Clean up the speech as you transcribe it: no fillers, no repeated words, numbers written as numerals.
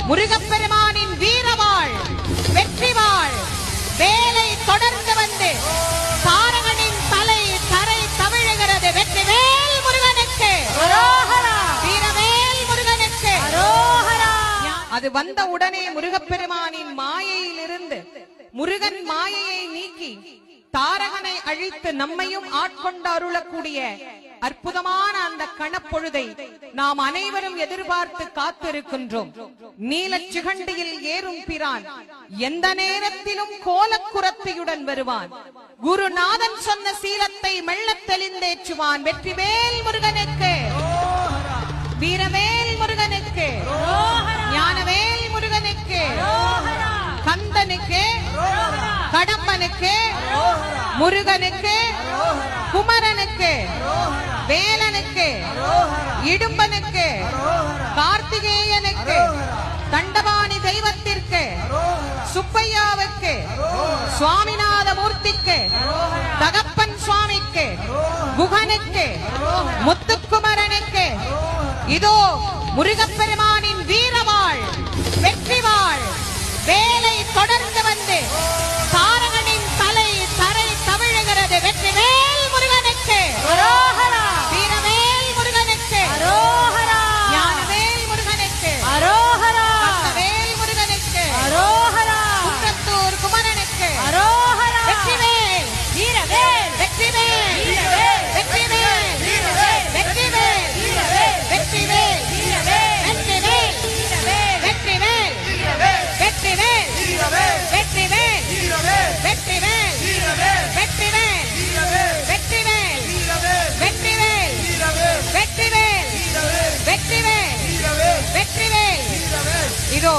முருகப்பெருமானின் வீரவாள் வெற்றிவாள் வேலை தொடர்ந்து வந்து தாரகனின் தலை தரை தவிழுகிறது. வெற்றிவேல் முருகனுக்கு, வீரவேல் முருகனுக்கு. அது வந்த உடனே முருகப்பெருமானின் மாயையிலிருந்து முருகன் மாயையை நீக்கி தாரகனை அழித்து நம்மையும் ஆட்கொண்டு அருளக்கூடிய அற்புதமான அந்த கணப்பொழுதை நாம் அனைவரும் எதிர்பார்த்து காத்திருக்கின்றோம். நீலச் சிகண்டியில் ஏறும் பிரான் எந்த நேரத்திலும் கோலக்குரத்தியுடன் வருவான். குருநாதன் சொன்ன சீலத்தை மெல்லத் தெளிந்தேற்றுவான். வெற்றிவேல் முருகனுக்கு, வீரவேல் முருகனுக்கு, ஞானவேல் முருகனுக்கு, கந்தனுக்கு, கடம்பனுக்கு, முருகனுக்கு, குமரனுக்கு, வேலனுக்கு, இடும்பனுக்கு, கார்த்திகேயனுக்கு, தண்டபாணி தெய்வத்திற்கு, சுப்பையாவுக்கு, சுவாமிநாத மூர்த்திக்கு, தகப்பன் சுவாமிக்கு, குகனுக்கு, முத்துக்குமரனுக்கு. இதோ முருகப்பெருமானின் வீரவாள் வெற்றிவாள் வேலை தொடர்ந்து வந்து தாரகனின் தலை தரை தவிழுகிறது. வெற்றிவேல் முருகனுக்கு, வீரவேல் முருகனுக்கு, ஞானவேல் முருகனுக்கு, கந்தவேல் முருகனுக்கு, குன்றத்தூர் குமரனுக்கு, வெற்றிவேல், வீரவேல், வெற்றிவேல், வெற்றிவேல், வெற்றிவேல், வெற்றிவேல், வெற்றிவேல், வெற்றிவேல், வெற்றிவேல், வெற்றிவேல், வெற்றிவேல், வெற்றிவேல், வெற்றிவேல், வெற்றிவேல், வெற்றிவேல். இதோ